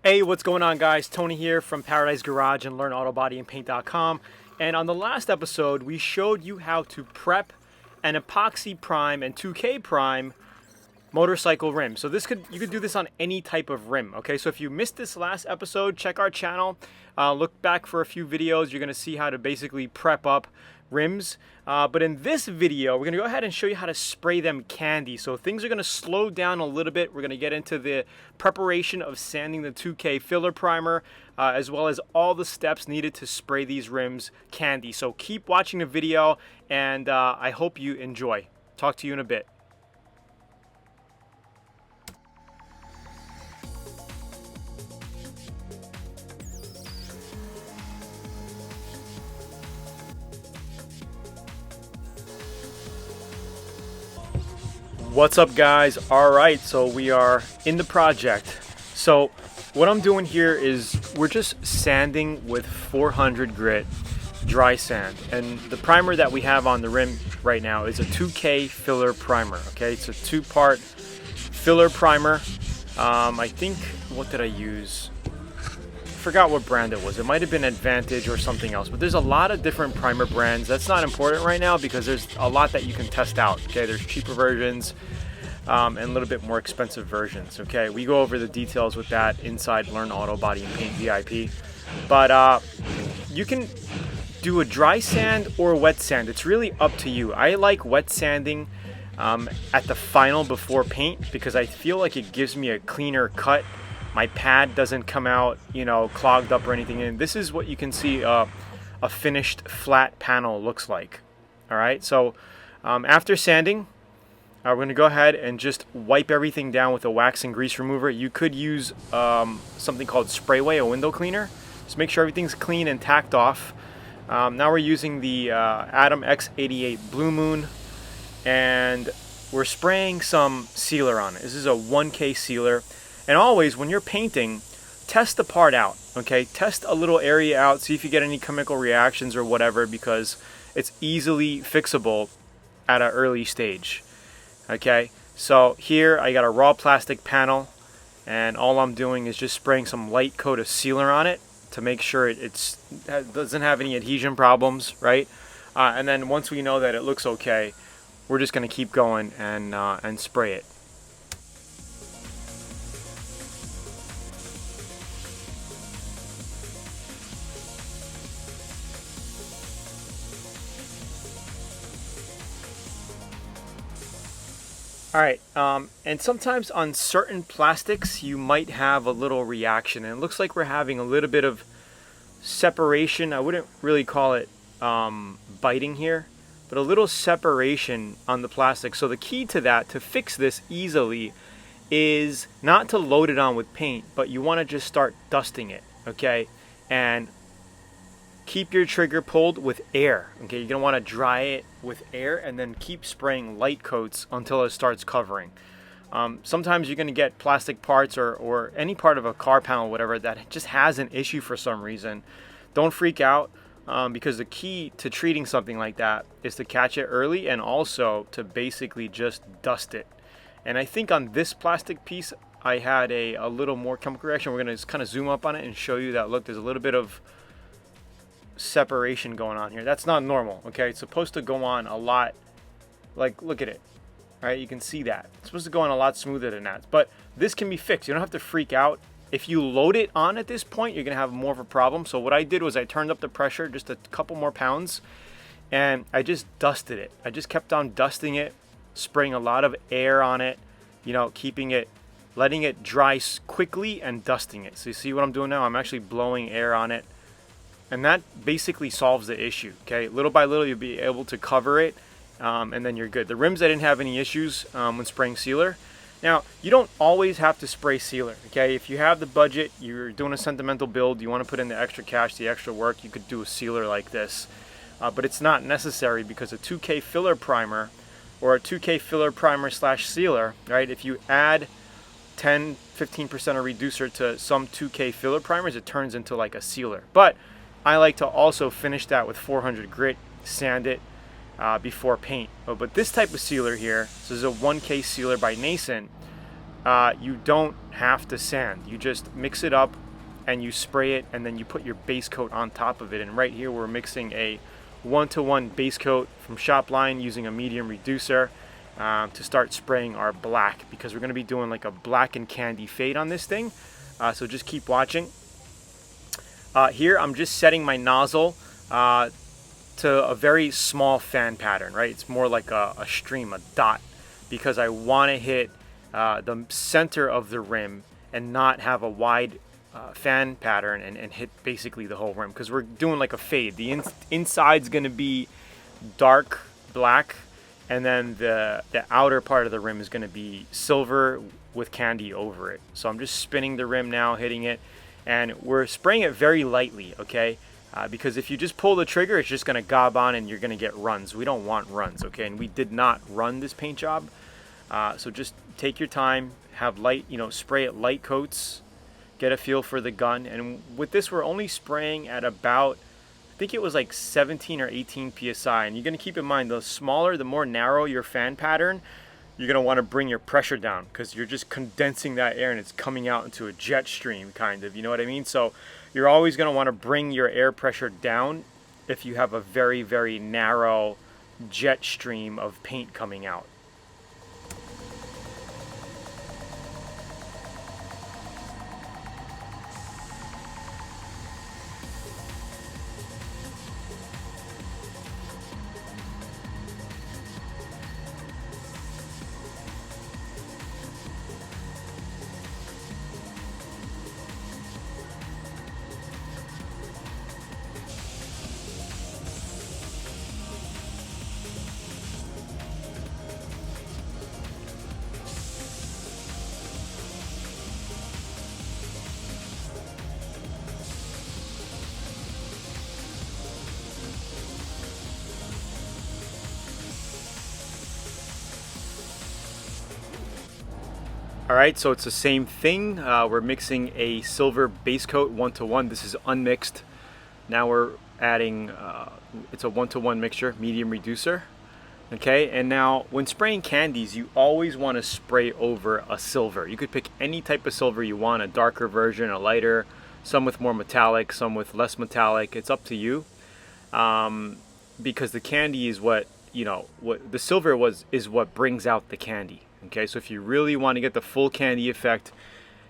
Hey, what's going on, guys? Tony here from Paradise Garage and LearnAutoBodyAndPaint.com. And on the last episode, we showed you how to prep an epoxy prime and 2K prime motorcycle rim. So you could do this on any type of rim. Okay, so if you missed this last episode, check our channel. Look back for a few videos. You're going to see how to basically prep up rims. But in this video, we're going to go ahead and show you how to spray them candy. So things are going to slow down a little bit. We're going to get into the preparation of sanding the 2K filler primer, as well as all the steps needed to spray these rims candy. So keep watching the video, and I hope you enjoy. Talk to you in a bit. What's up, guys? All right, so we are in the project. So what I'm doing here is we're just sanding with 400 grit dry sand, and the primer that we have on the rim right now is a 2K filler primer. Okay, it's a two-part filler primer. I think, what did I use? I forgot what brand it was. It might have been Advantage or something else, but there's a lot of different primer brands. That's not important right now because there's a lot that you can test out. Okay, there's cheaper versions and a little bit more expensive versions. Okay, we go over the details with that inside Learn Auto Body and Paint VIP. But you can do a dry sand or wet sand. It's really up to you. I like wet sanding at the final before paint because I feel like it gives me a cleaner cut. My pad doesn't come out, you know, clogged up or anything. And this is what you can see a finished flat panel looks like. All right, so after sanding, we're going to go ahead and just wipe everything down with a wax and grease remover. You could use something called Sprayway, a window cleaner. Just make sure everything's clean and tacked off. Now we're using the Atom X88 BLUEMOON, and we're spraying some sealer on it. This is a 1K sealer. And always, when you're painting, test the part out, okay? Test a little area out, see if you get any chemical reactions or whatever, because it's easily fixable at an early stage, okay? So here, I got a raw plastic panel, and all I'm doing is just spraying some light coat of sealer on it to make sure it doesn't have any adhesion problems, right? And then once we know that it looks okay, we're just going to keep going and spray it. Alright, and sometimes on certain plastics you might have a little reaction, and it looks like we're having a little bit of separation. I wouldn't really call it biting here, but a little separation on the plastic. So the key to that, to fix this easily, is not to load it on with paint, but you want to just start dusting it, okay? And keep your trigger pulled with air. Okay, you're gonna want to dry it with air and then keep spraying light coats until it starts covering. Sometimes you're gonna get plastic parts or any part of a car panel, whatever, that just has an issue for some reason. Don't freak out, because the key to treating something like that is to catch it early and also to basically just dust it. And I think on this plastic piece, I had a little more chemical reaction. We're gonna just kind of zoom up on it and show you that, look, there's a little bit of separation going on here. That's not normal, okay? It's supposed to go on a lot, like, look at it, right? You can see that. It's supposed to go on a lot smoother than that, but this can be fixed. You don't have to freak out. If you load it on at this point, you're gonna have more of a problem. So what I did was I turned up the pressure just a couple more pounds, and I just dusted it. I just kept on dusting it, spraying a lot of air on it, you know, letting it dry quickly and dusting it. So you see what I'm doing now? I'm actually blowing air on it. And that basically solves the issue, okay? Little by little, you'll be able to cover it, and then you're good. The rims, I didn't have any issues when spraying sealer. Now, you don't always have to spray sealer, okay? If you have the budget, you're doing a sentimental build, you want to put in the extra cash, the extra work, you could do a sealer like this. But it's not necessary because a 2K filler primer or a 2K filler primer / sealer, right? If you add 10-15% of reducer to some 2K filler primers, it turns into like a sealer. But I like to also finish that with 400 grit, sand it before paint. But this type of sealer here, this is a 1K sealer by Nason, you don't have to sand. You just mix it up and you spray it, and then you put your base coat on top of it. And right here we're mixing a 1-to-1 base coat from SHOPLINE using a medium reducer to start spraying our black, because we're going to be doing like a black and candy fade on this thing. So just keep watching. Here I'm just setting my nozzle to a very small fan pattern, right? It's more like a stream, a dot, because I want to hit the center of the rim and not have a wide fan pattern and hit basically the whole rim, because we're doing like a fade. The inside's going to be dark black, and then the outer part of the rim is going to be silver with candy over it. So I'm just spinning the rim now, hitting it, and we're spraying it very lightly, okay? Because if you just pull the trigger, it's just going to gob on and you're going to get runs. We don't want runs, okay? And we did not run this paint job. So just take your time, have light, spray it light coats, get a feel for the gun. And with this, we're only spraying at about, I think it was like 17 or 18 psi. And you're going to keep in mind, the smaller, the more narrow your fan pattern, you're going to want to bring your pressure down, because you're just condensing that air and it's coming out into a jet stream, kind of, you know what I mean? So you're always going to want to bring your air pressure down if you have a very, very narrow jet stream of paint coming out. Alright, so it's the same thing. We're mixing a silver base coat 1-to-1. This is unmixed. Now we're adding, it's a 1-to-1 mixture, medium reducer. Okay, and now when spraying candies, you always want to spray over a silver. You could pick any type of silver you want, a darker version, a lighter, some with more metallic, some with less metallic. It's up to you. Because the candy is what the silver is what brings out the candy. Okay, so if you really want to get the full candy effect,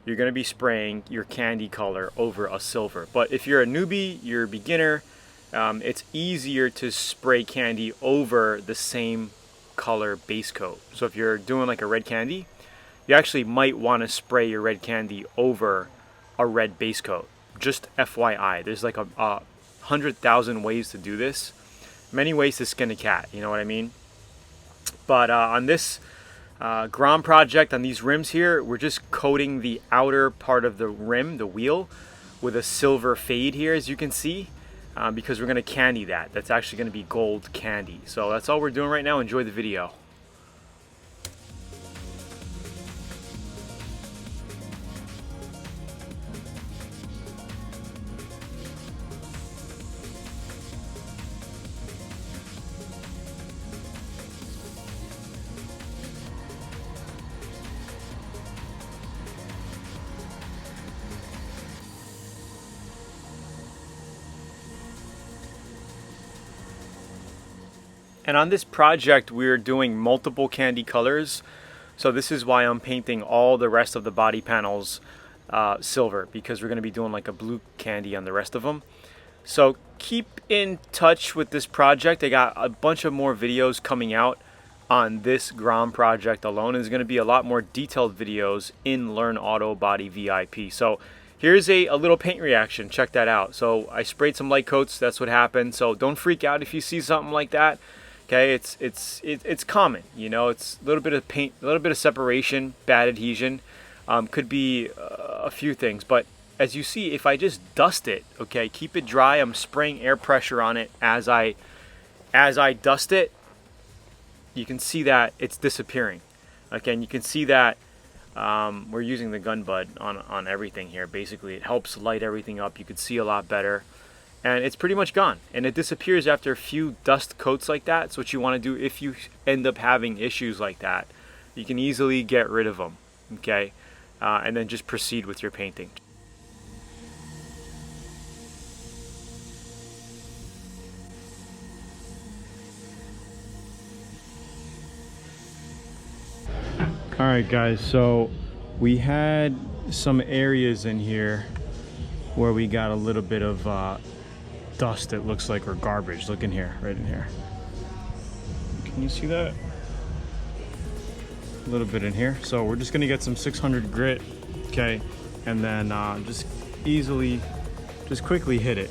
you're going to be spraying your candy color over a silver. But if you're a newbie, you're a beginner, it's easier to spray candy over the same color base coat. So if you're doing like a red candy, you actually might want to spray your red candy over a red base coat. Just FYI, there's like 100,000 ways to do this. Many ways to skin a cat, you know what I mean? But on this Grom project, on these rims here, we're just coating the outer part of the rim, the wheel, with a silver fade here, as you can see, because we're going to candy that. That's actually going to be gold candy. So that's all we're doing right now. Enjoy the video. And on this project, we're doing multiple candy colors. So this is why I'm painting all the rest of the body panels silver, because we're going to be doing like a blue candy on the rest of them. So keep in touch with this project. I got a bunch of more videos coming out on this Grom project alone. There's going to be a lot more detailed videos in Learn Auto Body VIP. So here's a little paint reaction. Check that out. So I sprayed some light coats. That's what happened. So don't freak out if you see something like that. Okay, it's common, it's a little bit of paint, a little bit of separation, bad adhesion, could be a few things. But as you see, if I just dust it, okay, keep it dry. I'm spraying air pressure on it as I dust it. You can see that it's disappearing. Okay, and you can see that we're using the GunBudd on everything here. Basically, it helps light everything up. You can see a lot better. And it's pretty much gone, and it disappears after a few dust coats like that. So what you want to do if you end up having issues like that, you can easily get rid of them. okay? And then just proceed with your painting. All right guys, so we had some areas in here where we got a little bit of dust, it looks like, or garbage. Look in here, right in here. Can you see that? A little bit in here. So we're just gonna get some 600 grit, okay, and then just quickly hit it.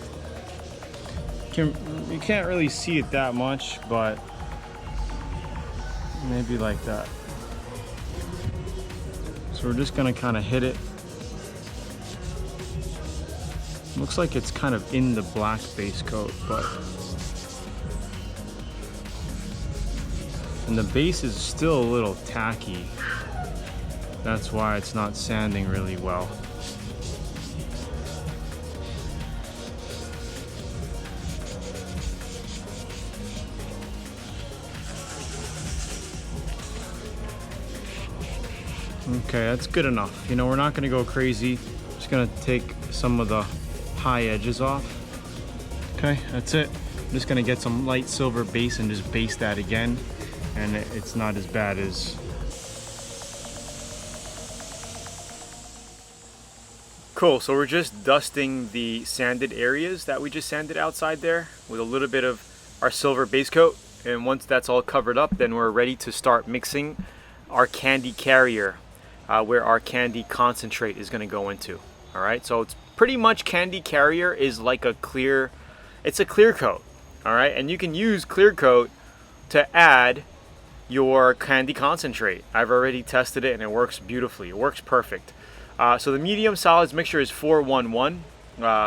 You can't really see it that much, but maybe like that. So we're just gonna kind of hit it. Looks like it's kind of in the black base coat, but and the base is still a little tacky. That's why it's not sanding really well. Okay, that's good enough. You know, we're not gonna go crazy. Just gonna take some of the high edges off. Okay, that's it. I'm just gonna get some light silver base and just base that again. And it's not as bad as... Cool, so we're just dusting the sanded areas that we just sanded outside there with a little bit of our silver base coat. And once that's all covered up, then we're ready to start mixing our candy carrier, where our candy concentrate is gonna go into. All right, so it's pretty much candy carrier is like a clear, it's a clear coat. All right, and you can use clear coat to add your candy concentrate. I've already tested it and it works beautifully. It works perfect. So the medium solids mixture is 4-1-1,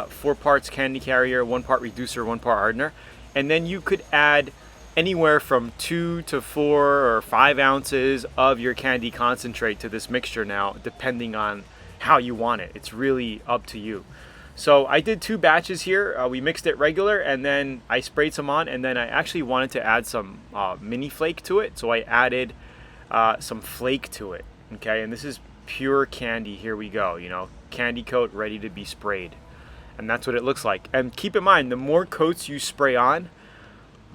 4 parts candy carrier, 1 part reducer, 1 part hardener. And then you could add anywhere from 2 to 4 or 5 ounces of your candy concentrate to this mixture now, depending on how you want it. It's really up to you. So I did 2 batches here. We mixed it regular and then I sprayed some on, and then I actually wanted to add some mini flake to it. So I added some flake to it. Okay, and this is pure candy. Here we go, you know, candy coat ready to be sprayed. And that's what it looks like. And keep in mind, the more coats you spray on,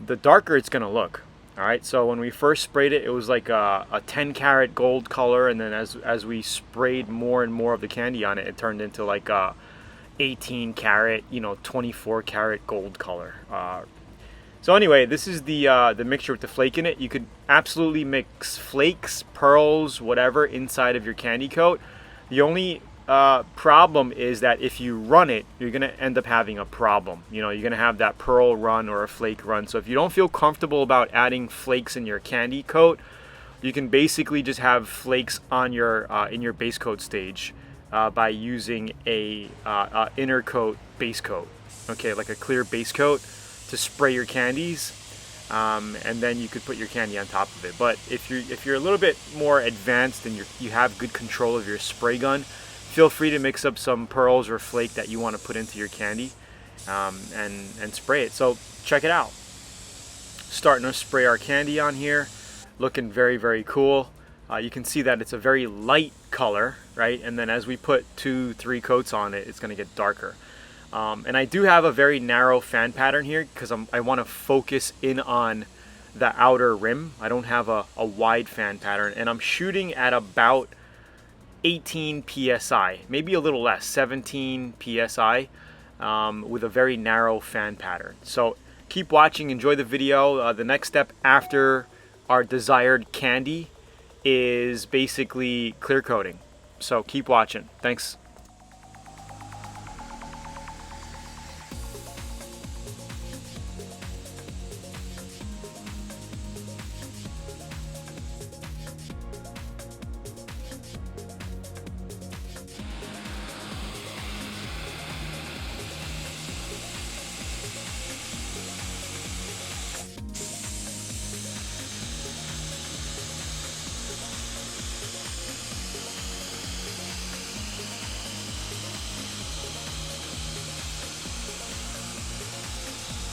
the darker it's gonna look. All right, so when we first sprayed it, it was like a 10 karat gold color, and then as we sprayed more and more of the candy on it, it turned into like a 18 karat, you know, 24 karat gold color. So anyway, this is the mixture with the flake in it. You could absolutely mix flakes, pearls, whatever inside of your candy coat. The only problem is that if you run it, you're gonna end up having a problem. You know, you're gonna have that pearl run or a flake run. So if you don't feel comfortable about adding flakes in your candy coat, you can basically just have flakes on your in your base coat stage by using a inner coat base coat. Okay, like a clear base coat to spray your candies, and then you could put your candy on top of it. But if you're a little bit more advanced and you have good control of your spray gun, feel free to mix up some pearls or flake that you want to put into your candy, and spray it. So check it out. Starting to spray our candy on here, looking very, very cool. You can see that it's a very light color, right? And then as we put 2-3 coats on it, it's going to get darker. And I do have a very narrow fan pattern here because I want to focus in on the outer rim. I don't have a wide fan pattern, and I'm shooting at about 18 psi, maybe a little less, 17 psi, with a very narrow fan pattern. So keep watching, enjoy the video. The next step after our desired candy is basically clear coating. So keep watching. Thanks.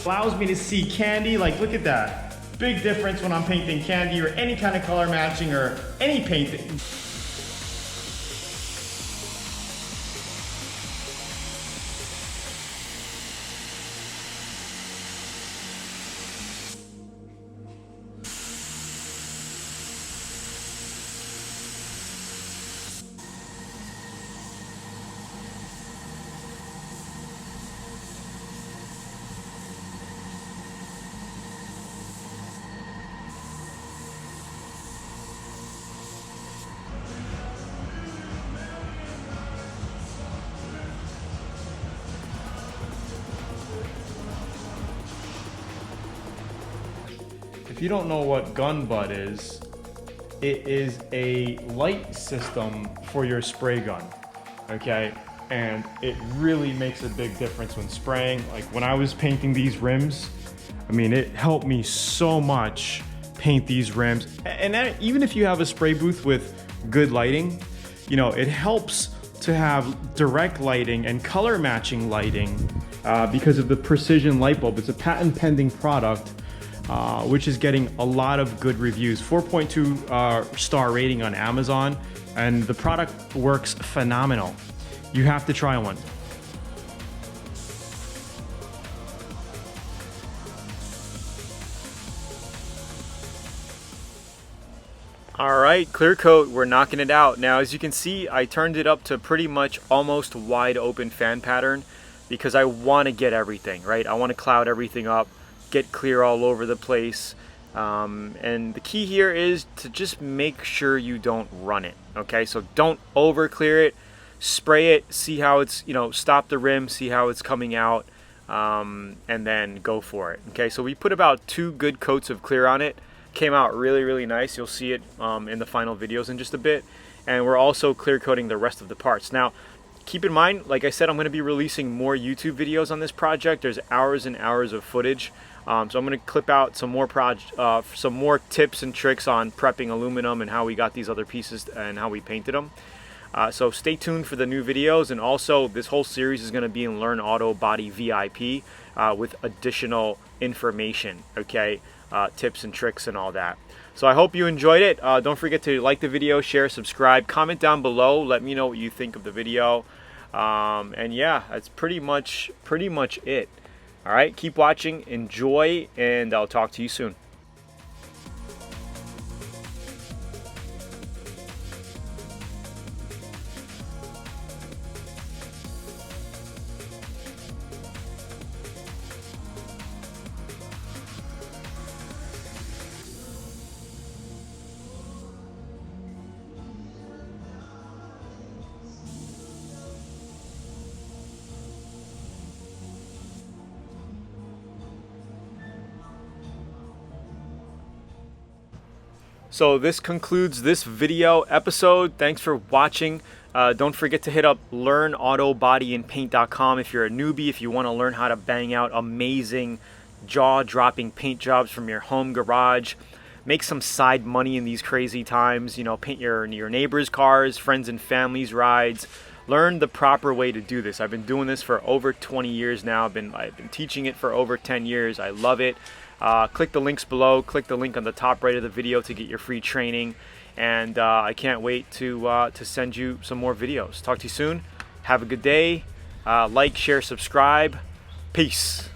Allows me to see candy. Like, look at that. Big difference when I'm painting candy or any kind of color matching or any painting. if you don't know what GunBudd is, it is a light system for your spray gun, okay? And it really makes a big difference when spraying. Like when I was painting these rims, I mean, it helped me so much paint these rims. And even if you have a spray booth with good lighting, you know, it helps to have direct lighting and color matching lighting because of the precision light bulb. It's a patent pending product, which is getting a lot of good reviews. 4.2 star rating on Amazon, and the product works phenomenal. You have to try one. All right, clear coat, we're knocking it out. Now, as you can see, I turned it up to pretty much almost wide open fan pattern because I want to get everything, right? I want to cloud everything up, get clear all over the place. And the key here is to just make sure you don't run it, okay? So don't over clear it, spray it, see how it's, you know, stop the rim, see how it's coming out, and then go for it, okay? So we put about 2 good coats of clear on it. Came out really nice. You'll see it in the final videos in just a bit. And we're also clear coating the rest of the parts. Now, keep in mind, like I said, I'm going to be releasing more YouTube videos on this project. There's hours and hours of footage. So I'm going to clip out some more tips and tricks on prepping aluminum and how we got these other pieces and how we painted them. So stay tuned for the new videos. And also, this whole series is going to be in Learn Auto Body VIP with additional information, okay? Tips and tricks and all that. So I hope you enjoyed it. Don't forget to like the video, share, subscribe, comment down below. Let me know what you think of the video. And yeah, that's pretty much it. All right, keep watching, enjoy, and I'll talk to you soon. So this concludes this video episode. Thanks for watching. Don't forget to hit up learnautobodyandpaint.com if you're a newbie, if you want to learn how to bang out amazing jaw-dropping paint jobs from your home garage. Make some side money in these crazy times. You know, paint your neighbors' cars, friends and family's rides. Learn the proper way to do this. I've been doing this for over 20 years now. I've been teaching it for over 10 years. I love it. Click the links below. Click the link on the top right of the video to get your free training. And I can't wait to send you some more videos. Talk to you soon. Have a good day. Like, share, subscribe. Peace.